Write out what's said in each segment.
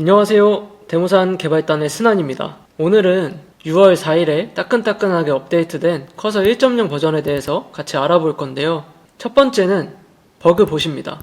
안녕하세요. 데모산 개발단의 스난입니다. 오늘은 6월 4일에 따끈따끈하게 업데이트된 커서 1.0 버전에 대해서 같이 알아볼 건데요. 첫 번째는 버그봇입니다.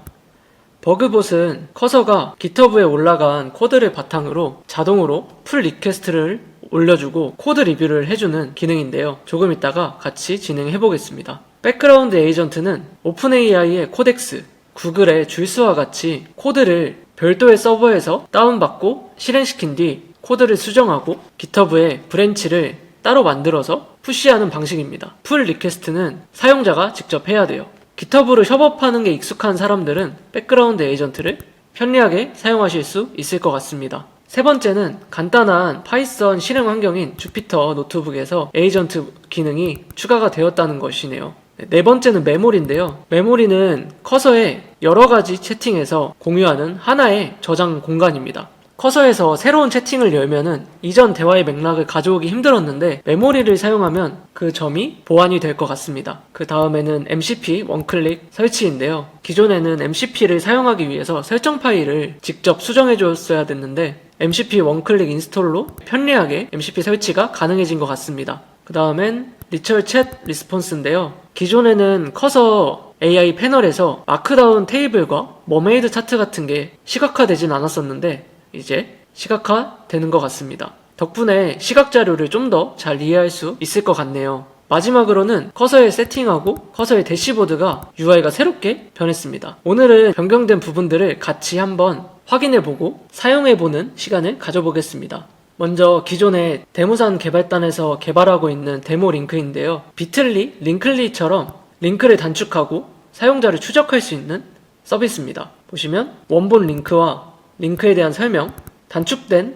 버그봇은 커서가 GitHub에 올라간 코드를 바탕으로 자동으로 풀 리퀘스트를 올려주고 코드 리뷰를 해주는 기능인데요. 조금 있다가 같이 진행해 보겠습니다. 백그라운드 에이전트는 오픈AI의 코덱스, 구글의 줄스와 같이 코드를 별도의 서버에서 다운받고 실행시킨 뒤 코드를 수정하고 GitHub에 브랜치를 따로 만들어서 푸시하는 방식입니다. 풀 리퀘스트는 사용자가 직접 해야 돼요. GitHub로 협업하는 게 익숙한 사람들은 백그라운드 에이전트를 편리하게 사용하실 수 있을 것 같습니다. 세 번째는 간단한 파이썬 실행 환경인 주피터 노트북에서 에이전트 기능이 추가가 되었다는 것이네요. 네 번째는 메모리인데요. 메모리는 커서에 여러가지 채팅에서 공유하는 하나의 저장 공간입니다. 커서에서 새로운 채팅을 열면은 이전 대화의 맥락을 가져오기 힘들었는데 메모리를 사용하면 그 점이 보완이 될 것 같습니다. 그 다음에는 MCP 원클릭 설치인데요. 기존에는 MCP를 사용하기 위해서 설정 파일을 직접 수정해 줬어야 됐는데 MCP 원클릭 인스톨로 편리하게 MCP 설치가 가능해진 것 같습니다. 그 다음엔 리처 챗 리스폰스인데요. 기존에는 커서 AI 패널에서 마크다운 테이블과 머메이드 차트 같은 게 시각화되진 않았었는데 이제 시각화되는 것 같습니다. 덕분에 시각 자료를 좀 더 잘 이해할 수 있을 것 같네요. 마지막으로는 커서의 세팅하고 커서의 대시보드가 UI가 새롭게 변했습니다. 오늘은 변경된 부분들을 같이 한번 확인해보고 사용해보는 시간을 가져보겠습니다. 먼저 기존의 데모산 개발단에서 개발하고 있는 데모 링크인데요. 비틀리, 링클리처럼 링크를 단축하고 사용자를 추적할 수 있는 서비스입니다. 보시면 원본 링크와 링크에 대한 설명, 단축된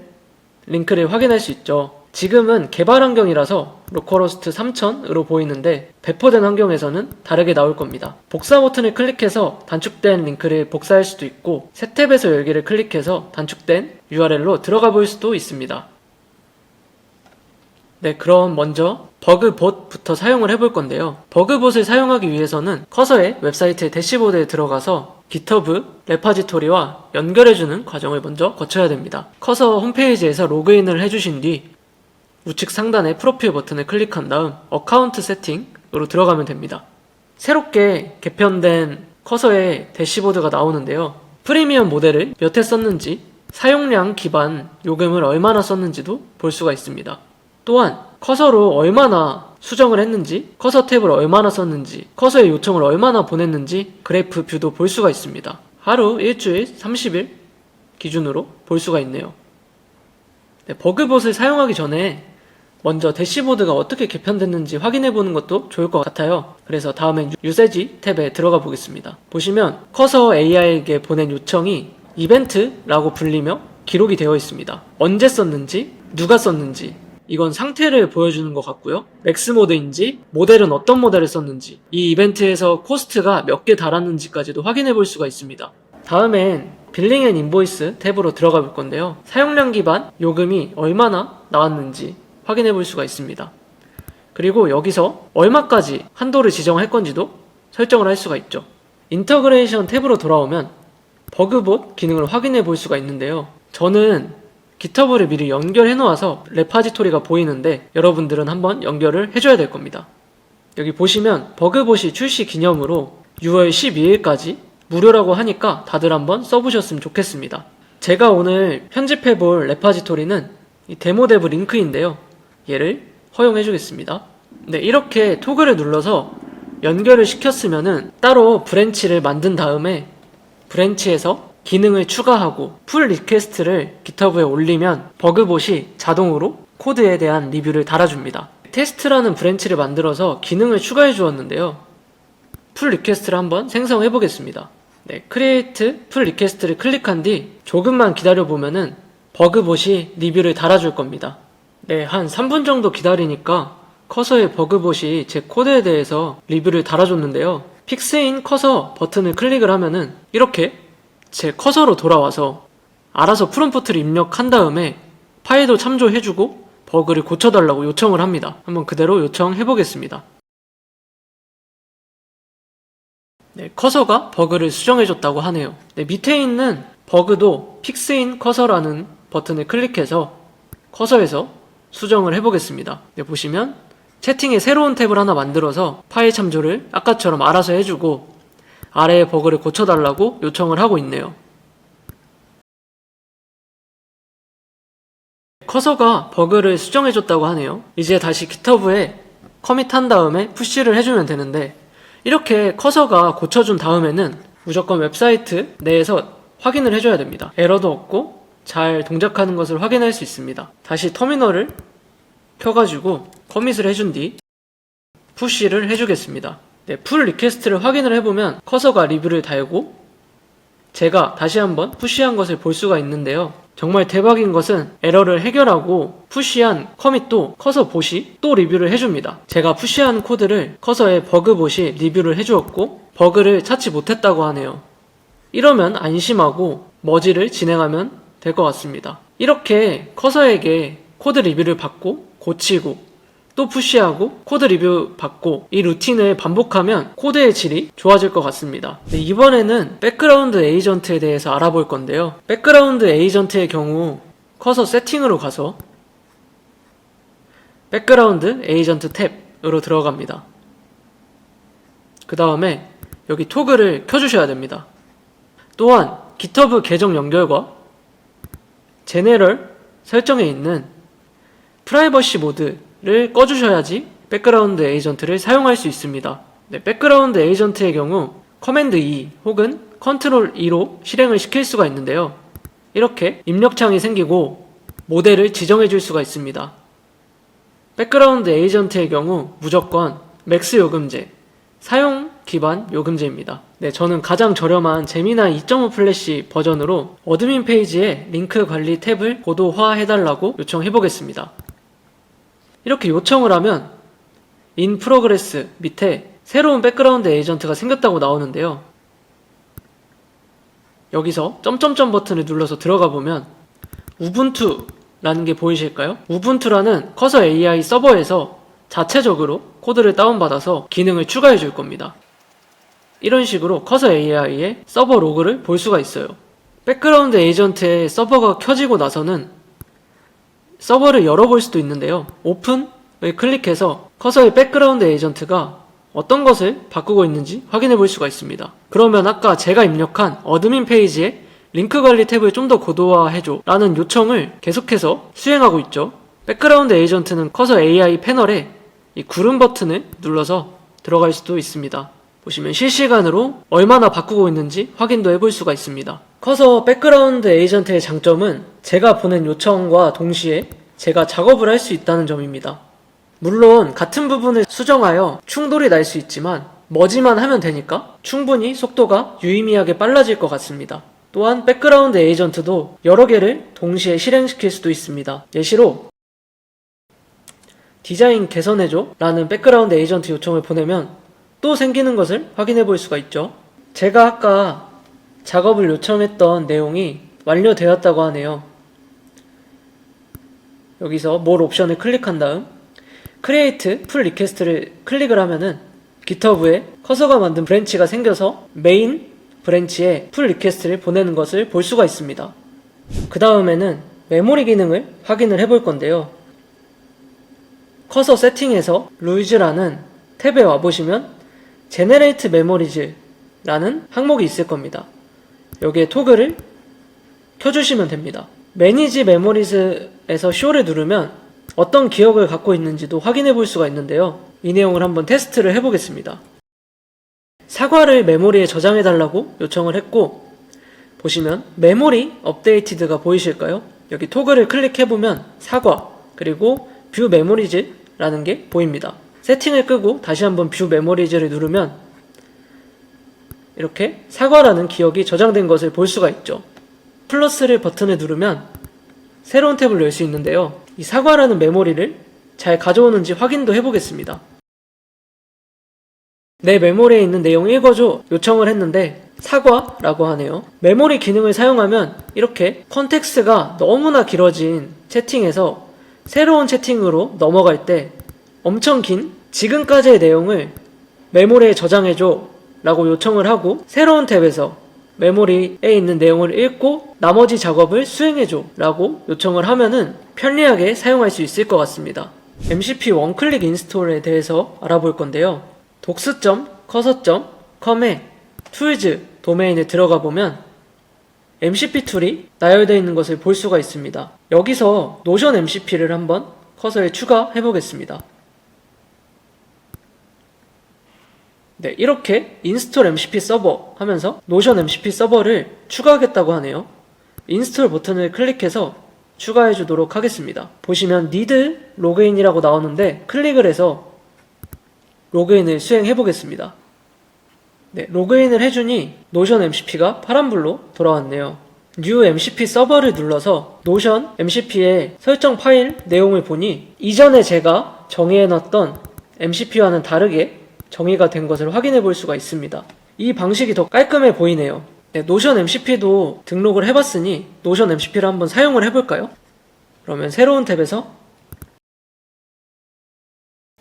링크를 확인할 수 있죠. 지금은 개발 환경이라서 로컬호스트 3000으로 보이는데 배포된 환경에서는 다르게 나올 겁니다. 복사 버튼을 클릭해서 단축된 링크를 복사할 수도 있고 새 탭에서 열기를 클릭해서 단축된 URL로 들어가 볼 수도 있습니다. 네, 그럼 먼저 버그봇부터 사용을 해볼 건데요. 버그봇을 사용하기 위해서는 커서의 웹사이트의 대시보드에 들어가서 GitHub 레파지토리와 연결해주는 과정을 먼저 거쳐야 됩니다. 커서 홈페이지에서 로그인을 해주신 뒤 우측 상단의 프로필 버튼을 클릭한 다음 어카운트 세팅으로 들어가면 됩니다. 새롭게 개편된 커서의 대시보드가 나오는데요. 프리미엄 모델을 몇 회 썼는지, 사용량 기반 요금을 얼마나 썼는지도 볼 수가 있습니다. 또한 커서로 얼마나 수정을 했는지, 커서 탭을 얼마나 썼는지, 커서의 요청을 얼마나 보냈는지 그래프 뷰도 볼 수가 있습니다. 하루, 일주일, 30일 기준으로 볼 수가 있네요. 네, 버그봇을 사용하기 전에 먼저 대시보드가 어떻게 개편됐는지 확인해보는 것도 좋을 것 같아요. 그래서 다음엔 유세지 탭에 들어가 보겠습니다. 보시면 커서 AI에게 보낸 요청이 이벤트라고 불리며 기록이 되어 있습니다. 언제 썼는지, 누가 썼는지, 이건 상태를 보여주는 것 같고요. 맥스 모드인지, 모델은 어떤 모델을 썼는지, 이 이벤트에서 코스트가 몇 개 달았는지까지도 확인해 볼 수가 있습니다. 다음엔 빌링 앤 인보이스 탭으로 들어가 볼 건데요. 사용량 기반 요금이 얼마나 나왔는지 확인해 볼 수가 있습니다. 그리고 여기서 얼마까지 한도를 지정할 건지도 설정을 할 수가 있죠. 인터그레이션 탭으로 돌아오면 버그봇 기능을 확인해 볼 수가 있는데요. 저는 GitHub를 미리 연결해 놓아서 레파지토리가 보이는데 여러분들은 한번 연결을 해줘야 될 겁니다. 여기 보시면 버그봇이 출시 기념으로 6월 12일까지 무료라고 하니까 다들 한번 써보셨으면 좋겠습니다. 제가 오늘 편집해 볼 레파지토리는 이 데모데브 링크인데요. 얘를 허용해 주겠습니다. 네, 이렇게 토글을 눌러서 연결을 시켰으면은 따로 브랜치를 만든 다음에 브랜치에서 기능을 추가하고 풀 리퀘스트를 GitHub에 올리면 버그봇이 자동으로 코드에 대한 리뷰를 달아줍니다. 테스트라는 브랜치를 만들어서 기능을 추가해 주었는데요. 풀 리퀘스트를 한번 생성해 보겠습니다. 네, 크리에이트 풀 리퀘스트를 클릭한 뒤 조금만 기다려 보면은 버그봇이 리뷰를 달아줄 겁니다. 네, 한 3분 정도 기다리니까 커서의 버그봇이 제 코드에 대해서 리뷰를 달아줬는데요. 픽스인 커서 버튼을 클릭을 하면은 이렇게 제 커서로 돌아와서 알아서 프롬프트를 입력한 다음에 파일도 참조해주고 버그를 고쳐달라고 요청을 합니다. 한번 그대로 요청해 보겠습니다. 네, 커서가 버그를 수정해줬다고 하네요. 네, 밑에 있는 버그도 픽스인 커서라는 버튼을 클릭해서 커서에서 수정을 해보겠습니다. 네, 보시면 채팅에 새로운 탭을 하나 만들어서 파일 참조를 아까처럼 알아서 해주고 아래의 버그를 고쳐달라고 요청을 하고 있네요. 커서가 버그를 수정해줬다고 하네요. 이제 다시 GitHub에 커밋한 다음에 푸시를 해주면 되는데, 이렇게 커서가 고쳐준 다음에는 무조건 웹사이트 내에서 확인을 해줘야 됩니다. 에러도 없고 잘 동작하는 것을 확인할 수 있습니다. 다시 터미널을 켜가지고 커밋을 해준 뒤 푸시를 해주겠습니다. 네, 풀 리퀘스트를 확인을 해보면 커서가 리뷰를 달고 제가 다시 한번 푸시한 것을 볼 수가 있는데요. 정말 대박인 것은 에러를 해결하고 푸시한 커밋도 커서 봇이 또 리뷰를 해줍니다. 제가 푸시한 코드를 커서의 버그 봇이 리뷰를 해주었고 버그를 찾지 못했다고 하네요. 이러면 안심하고 머지를 진행하면 될 것 같습니다. 이렇게 커서에게 코드 리뷰를 받고 고치고 또 푸시하고 코드 리뷰 받고 이 루틴을 반복하면 코드의 질이 좋아질 것 같습니다. 네, 이번에는 백그라운드 에이전트에 대해서 알아볼 건데요. 백그라운드 에이전트의 경우 커서 세팅으로 가서 백그라운드 에이전트 탭으로 들어갑니다. 그 다음에 여기 토글을 켜주셔야 됩니다. 또한 GitHub 계정 연결과 제네럴 설정에 있는 프라이버시 모드를 꺼주셔야지 백그라운드 에이전트를 사용할 수 있습니다. 네, 백그라운드 에이전트의 경우 커맨드 E 혹은 컨트롤 E로 실행을 시킬 수가 있는데요. 이렇게 입력창이 생기고 모델을 지정해 줄 수가 있습니다. 백그라운드 에이전트의 경우 무조건 맥스 요금제, 사용 기반 요금제입니다. 네, 저는 가장 저렴한 제미나이 2.5 플래시 버전으로 어드민 페이지에 링크 관리 탭을 고도화해달라고 요청해보겠습니다. 이렇게 요청을 하면 In Progress 밑에 새로운 백그라운드 에이전트가 생겼다고 나오는데요. 여기서 점점점 버튼을 눌러서 들어가 보면 우분투라는 게 보이실까요? 우분투라는 커서 AI 서버에서 자체적으로 코드를 다운받아서 기능을 추가해 줄 겁니다. 이런 식으로 커서 AI의 서버 로그를 볼 수가 있어요. 백그라운드 에이전트의 서버가 켜지고 나서는 서버를 열어볼 수도 있는데요. 오픈을 클릭해서 커서의 백그라운드 에이전트가 어떤 것을 바꾸고 있는지 확인해 볼 수가 있습니다. 그러면 아까 제가 입력한 어드민 페이지에 링크 관리 탭을 좀 더 고도화해줘 라는 요청을 계속해서 수행하고 있죠. 백그라운드 에이전트는 커서 AI 패널에 이 구름 버튼을 눌러서 들어갈 수도 있습니다. 보시면 실시간으로 얼마나 바꾸고 있는지 확인도 해볼 수가 있습니다. 커서 백그라운드 에이전트의 장점은 제가 보낸 요청과 동시에 제가 작업을 할 수 있다는 점입니다. 물론 같은 부분을 수정하여 충돌이 날 수 있지만 머지만 하면 되니까 충분히 속도가 유의미하게 빨라질 것 같습니다. 또한 백그라운드 에이전트도 여러 개를 동시에 실행시킬 수도 있습니다. 예시로 디자인 개선해줘 라는 백그라운드 에이전트 요청을 보내면 또 생기는 것을 확인해 볼 수가 있죠. 제가 아까 작업을 요청했던 내용이 완료되었다고 하네요. 여기서 More 옵션을 클릭한 다음 Create Pull Request를 클릭을 하면은 GitHub에 커서가 만든 브랜치가 생겨서 메인 브랜치에 Pull Request를 보내는 것을 볼 수가 있습니다. 그 다음에는 메모리 기능을 확인을 해볼 건데요. 커서 세팅에서 Rules라는 탭에 와보시면 Generate Memories라는 항목이 있을 겁니다. 여기에 토글을 켜주시면 됩니다. Manage Memories에서 Show를 누르면 어떤 기억을 갖고 있는지도 확인해 볼 수가 있는데요. 이 내용을 한번 테스트를 해보겠습니다. 사과를 메모리에 저장해 달라고 요청을 했고 보시면 메모리 업데이티드가 보이실까요? 여기 토글을 클릭해보면 사과 그리고 뷰 메모리즈라는 게 보입니다. 세팅을 끄고 다시 한번 뷰 메모리즈를 누르면 이렇게 사과라는 기억이 저장된 것을 볼 수가 있죠. 플러스를 버튼을 누르면 새로운 탭을 열 수 있는데요. 이 사과라는 메모리를 잘 가져오는지 확인도 해보겠습니다. 내 메모리에 있는 내용 읽어줘 요청을 했는데 사과라고 하네요. 메모리 기능을 사용하면 이렇게 컨텍스트가 너무나 길어진 채팅에서 새로운 채팅으로 넘어갈 때 엄청 긴 지금까지의 내용을 메모리에 저장해줘 라고 요청을 하고 새로운 탭에서 메모리에 있는 내용을 읽고 나머지 작업을 수행해줘 라고 요청을 하면은 편리하게 사용할 수 있을 것 같습니다. MCP 원클릭 인스톨에 대해서 알아볼 건데요. docs.cursor.com의 툴즈 도메인에 들어가 보면 MCP 툴이 나열되어 있는 것을 볼 수가 있습니다. 여기서 노션 MCP를 한번 커서에 추가해 보겠습니다. 네, 이렇게 인스톨 MCP 서버 하면서 노션 MCP 서버를 추가하겠다고 하네요. 인스톨 버튼을 클릭해서 추가해 주도록 하겠습니다. 보시면 need 로그인이라고 나오는데 클릭을 해서 로그인을 수행해 보겠습니다. 네, 로그인을 해주니 노션 MCP가 파란불로 돌아왔네요. New MCP 서버를 눌러서 노션 MCP의 설정 파일 내용을 보니 이전에 제가 정의해놨던 MCP와는 다르게 정의가 된 것을 확인해 볼 수가 있습니다. 이 방식이 더 깔끔해 보이네요. 네, 노션 MCP도 등록을 해봤으니 노션 MCP를 한번 사용을 해볼까요? 그러면 새로운 탭에서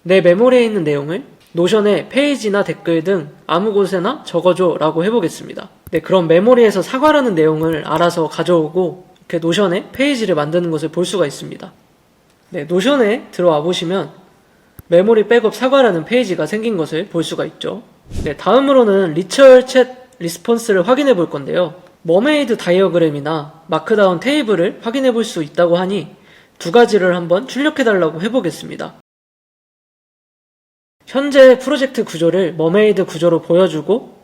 내 메모리에 있는 내용을 노션의 페이지나 댓글 등 아무 곳에나 적어줘 라고 해보겠습니다. 네, 그럼 메모리에서 사과라는 내용을 알아서 가져오고 이렇게 노션의 페이지를 만드는 것을 볼 수가 있습니다. 네, 노션에 들어와 보시면 메모리 백업 사과라는 페이지가 생긴 것을 볼 수가 있죠. 네, 다음으로는 리처 챗 리스폰스를 확인해 볼 건데요. 머메이드 다이어그램이나 마크다운 테이블을 확인해 볼 수 있다고 하니 두 가지를 한번 출력해 달라고 해보겠습니다. 현재 프로젝트 구조를 머메이드 구조로 보여주고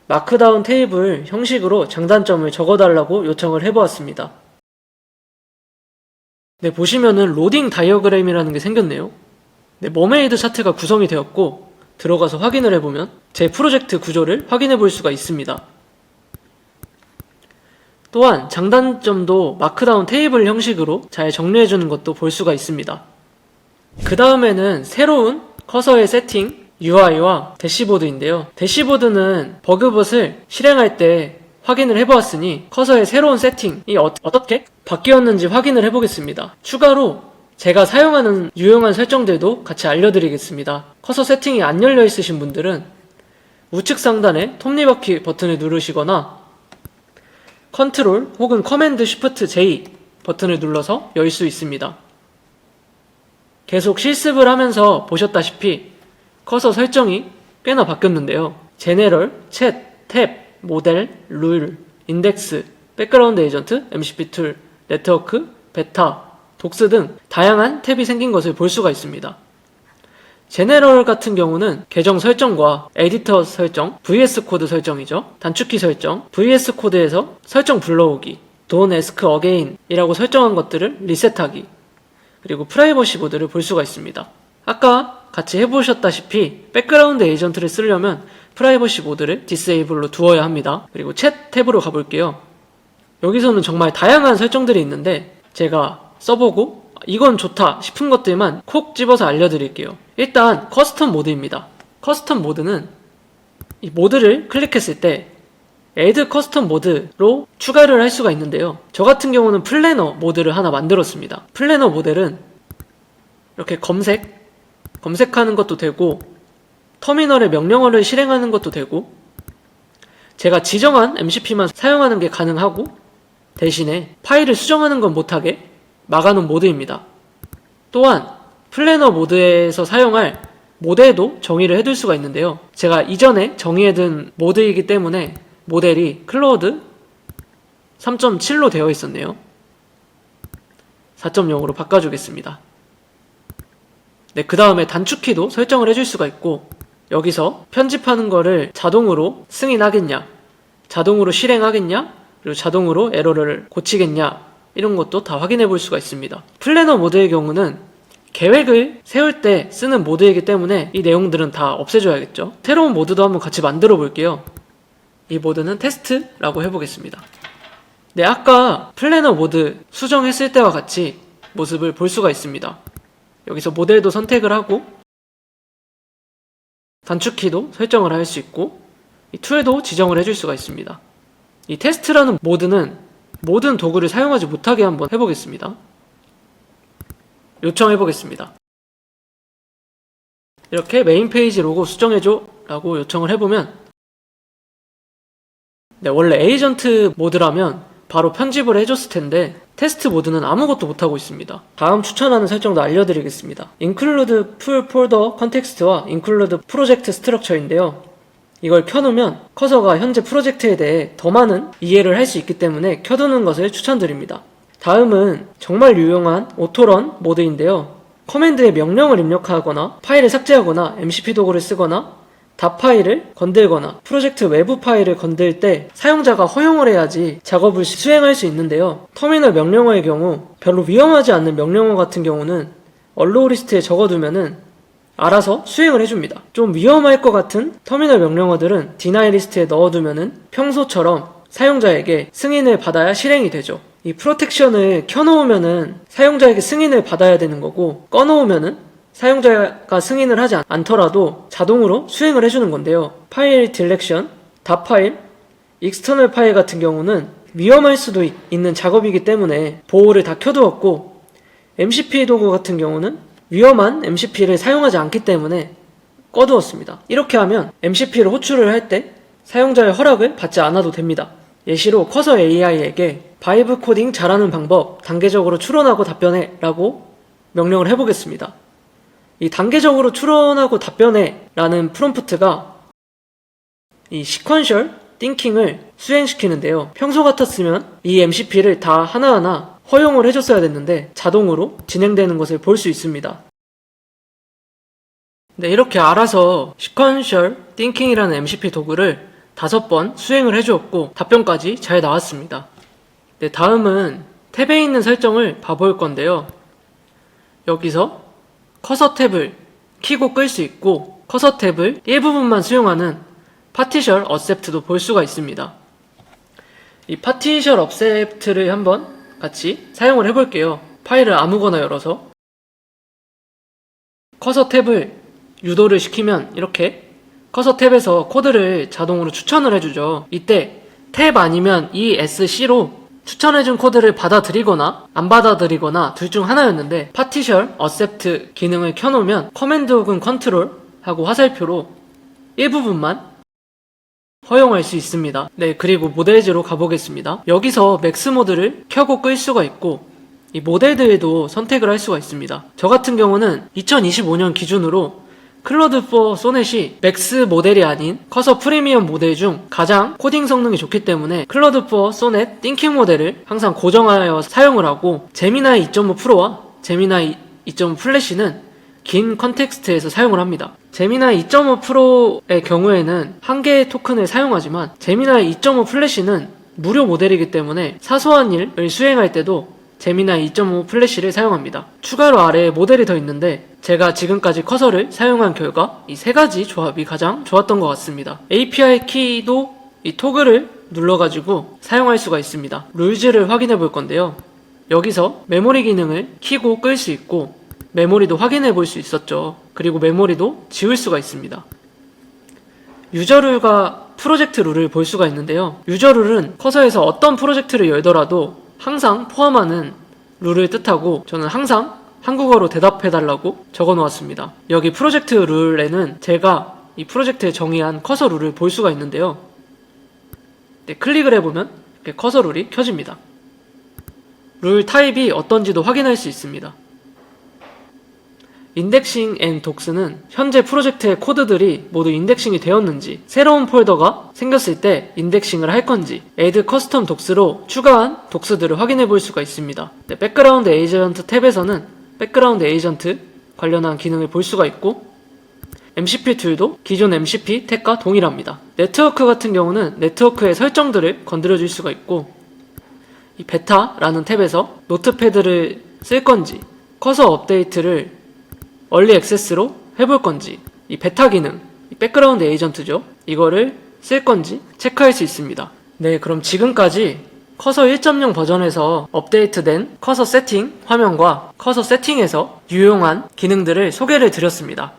마크다운 테이블 형식으로 장단점을 적어달라고 요청을 해보았습니다. 네, 보시면은 로딩 다이어그램이라는 게 생겼네요. 네, 머메이드 차트가 구성이 되었고 들어가서 확인을 해보면 제 프로젝트 구조를 확인해 볼 수가 있습니다. 또한 장단점도 마크다운 테이블 형식으로 잘 정리해 주는 것도 볼 수가 있습니다. 그 다음에는 새로운 커서의 세팅 UI와 대시보드인데요. 대시보드는 버그봇을 실행할 때 확인을 해보았으니 커서의 새로운 세팅이 어떻게 바뀌었는지 확인을 해보겠습니다. 추가로 제가 사용하는 유용한 설정들도 같이 알려드리겠습니다. 커서 세팅이 안 열려 있으신 분들은 우측 상단에 톱니바퀴 버튼을 누르시거나 컨트롤 혹은 커맨드 쉬프트 J 버튼을 눌러서 열 수 있습니다. 계속 실습을 하면서 보셨다시피 커서 설정이 꽤나 바뀌었는데요. 제네럴, 챗, 탭, 모델, 룰, 인덱스, 백그라운드 에이전트, MCP 툴, 네트워크, 베타, 독스 등 다양한 탭이 생긴 것을 볼 수가 있습니다. 제네럴 같은 경우는 계정 설정과 에디터 설정, VS 코드 설정이죠. 단축키 설정, VS 코드에서 설정 불러오기, Don't ask again 이라고 설정한 것들을 리셋하기, 그리고 프라이버시 모드를 볼 수가 있습니다. 아까 같이 해보셨다시피 백그라운드 에이전트를 쓰려면 프라이버시 모드를 디세이블로 두어야 합니다. 그리고 챗 탭으로 가볼게요. 여기서는 정말 다양한 설정들이 있는데 제가 써보고 이건 좋다 싶은 것들만 콕 집어서 알려드릴게요. 일단 커스텀 모드입니다. 커스텀 모드는 이 모드를 클릭했을 때 Add 커스텀 모드로 추가를 할 수가 있는데요. 저 같은 경우는 플래너 모드를 하나 만들었습니다. 플래너 모델은 이렇게 검색하는 것도 되고 터미널에 명령어를 실행하는 것도 되고 제가 지정한 MCP만 사용하는 게 가능하고 대신에 파일을 수정하는 건 못하게 막아놓은 모드입니다. 또한 플래너 모드에서 사용할 모델도 정의를 해둘 수가 있는데요. 제가 이전에 정의해둔 모드이기 때문에 모델이 클로우드 3.7로 되어 있었네요. 4.0으로 바꿔주겠습니다. 네, 그 다음에 단축키도 설정을 해줄 수가 있고 여기서 편집하는 거를 자동으로 승인하겠냐, 자동으로 실행하겠냐, 그리고 자동으로 에러를 고치겠냐 이런 것도 다 확인해 볼 수가 있습니다. 플래너 모드의 경우는 계획을 세울 때 쓰는 모드이기 때문에 이 내용들은 다 없애줘야겠죠. 새로운 모드도 한번 같이 만들어 볼게요. 이 모드는 테스트라고 해보겠습니다. 네, 아까 플래너 모드 수정했을 때와 같이 모습을 볼 수가 있습니다. 여기서 모델도 선택을 하고 단축키도 설정을 할 수 있고 이 툴도 지정을 해줄 수가 있습니다. 이 테스트라는 모드는 모든 도구를 사용하지 못하게 한번 해보겠습니다. 요청해보겠습니다. 이렇게 메인 페이지 로고 수정해줘 라고 요청을 해보면 네, 원래 에이전트 모드라면 바로 편집을 해줬을 텐데 테스트 모드는 아무것도 못하고 있습니다. 다음 추천하는 설정도 알려드리겠습니다. include full folder context와 include project structure인데요. 이걸 켜놓으면 커서가 현재 프로젝트에 대해 더 많은 이해를 할 수 있기 때문에 켜두는 것을 추천드립니다. 다음은 정말 유용한 오토런 모드인데요. 커맨드에 명령을 입력하거나 파일을 삭제하거나 MCP 도구를 쓰거나 답 파일을 건들거나 프로젝트 외부 파일을 건들 때 사용자가 허용을 해야지 작업을 수행할 수 있는데요. 터미널 명령어의 경우 별로 위험하지 않는 명령어 같은 경우는 allow 리스트에 적어두면은 알아서 수행을 해줍니다. 좀 위험할 것 같은 터미널 명령어들은 deny 리스트에 넣어두면은 평소처럼 사용자에게 승인을 받아야 실행이 되죠. 이 프로텍션을 켜놓으면은 사용자에게 승인을 받아야 되는 거고 꺼놓으면은 사용자가 승인을 하지 않더라도 자동으로 수행을 해주는 건데요. 파일 딜렉션, 답 파일, 익스터널 파일 같은 경우는 위험할 수도 있는 작업이기 때문에 보호를 다 켜두었고 MCP 도구 같은 경우는 위험한 MCP를 사용하지 않기 때문에 꺼두었습니다. 이렇게 하면 MCP를 호출을 할 때 사용자의 허락을 받지 않아도 됩니다. 예시로 커서 AI에게 바이브 코딩 잘하는 방법 단계적으로 추론하고 답변해 라고 명령을 해보겠습니다. 이 단계적으로 추론하고 답변해 라는 프롬프트가 이 시퀀셜 띵킹을 수행시키는데요. 평소 같았으면 이 MCP를 다 하나하나 허용을 해줬어야 됐는데 자동으로 진행되는 것을 볼 수 있습니다. 네, 이렇게 알아서 시퀀셜 띵킹이라는 MCP 도구를 5번 수행을 해주었고 답변까지 잘 나왔습니다. 네, 다음은 탭에 있는 설정을 봐볼 건데요. 여기서 커서 탭을 키고 끌 수 있고 커서 탭을 일부분만 수용하는 파티셜 어셉트도 볼 수가 있습니다. 이 파티셜 어셉트를 한번 같이 사용을 해볼게요. 파일을 아무거나 열어서 커서 탭을 유도를 시키면 이렇게 커서 탭에서 코드를 자동으로 추천을 해주죠. 이때 탭 아니면 ESC로 추천해준 코드를 받아들이거나 안 받아들이거나 둘 중 하나였는데 파티셜 어셉트 기능을 켜놓으면 커맨드 혹은 컨트롤 하고 화살표로 일부분만 허용할 수 있습니다. 네, 그리고 모델즈로 가보겠습니다. 여기서 맥스 모드를 켜고 끌 수가 있고 이 모델들도 선택을 할 수가 있습니다. 저 같은 경우는 2025년 기준으로 클로드4 소넷이 맥스 모델이 아닌 커서 프리미엄 모델 중 가장 코딩 성능이 좋기 때문에 클로드4 소넷 띵킹 모델을 항상 고정하여 사용을 하고 제미나이 2.5 프로와 제미나이 2.5 플래시는 긴 컨텍스트에서 사용을 합니다. 제미나이 2.5 프로의 경우에는 한 개의 토큰을 사용하지만 제미나이 2.5 플래시는 무료 모델이기 때문에 사소한 일을 수행할 때도 제미나이 2.5 플래시를 사용합니다. 추가로 아래에 모델이 더 있는데 제가 지금까지 커서를 사용한 결과 이 세 가지 조합이 가장 좋았던 것 같습니다. API 키도 이 토글을 눌러가지고 사용할 수가 있습니다. 룰즈를 확인해 볼 건데요. 여기서 메모리 기능을 키고 끌 수 있고 메모리도 확인해 볼 수 있었죠. 그리고 메모리도 지울 수가 있습니다. 유저 룰과 프로젝트 룰을 볼 수가 있는데요. 유저 룰은 커서에서 어떤 프로젝트를 열더라도 항상 포함하는 룰을 뜻하고 저는 항상 한국어로 대답해달라고 적어 놓았습니다. 여기 프로젝트 룰에는 제가 이 프로젝트에 정의한 커서 룰을 볼 수가 있는데요. 네, 클릭을 해보면 이렇게 커서 룰이 켜집니다. 룰 타입이 어떤지도 확인할 수 있습니다. 인덱싱 앤 독스는 현재 프로젝트의 코드들이 모두 인덱싱이 되었는지 새로운 폴더가 생겼을 때 인덱싱을 할 건지 add custom docs로 추가한 독스들을 확인해 볼 수가 있습니다. 네, 백그라운드 에이전트 탭에서는 백그라운드 에이전트 관련한 기능을 볼 수가 있고 MCP 툴도 기존 MCP 탭과 동일합니다. 네트워크 같은 경우는 네트워크의 설정들을 건드려 줄 수가 있고 이 베타라는 탭에서 노트패드를 쓸 건지 커서 업데이트를 얼리 액세스로 해볼 건지 이 베타 기능, 이 백그라운드 에이전트죠. 이거를 쓸 건지 체크할 수 있습니다. 네, 그럼 지금까지 커서 1.0 버전에서 업데이트된 커서 세팅 화면과 커서 세팅에서 유용한 기능들을 소개를 드렸습니다.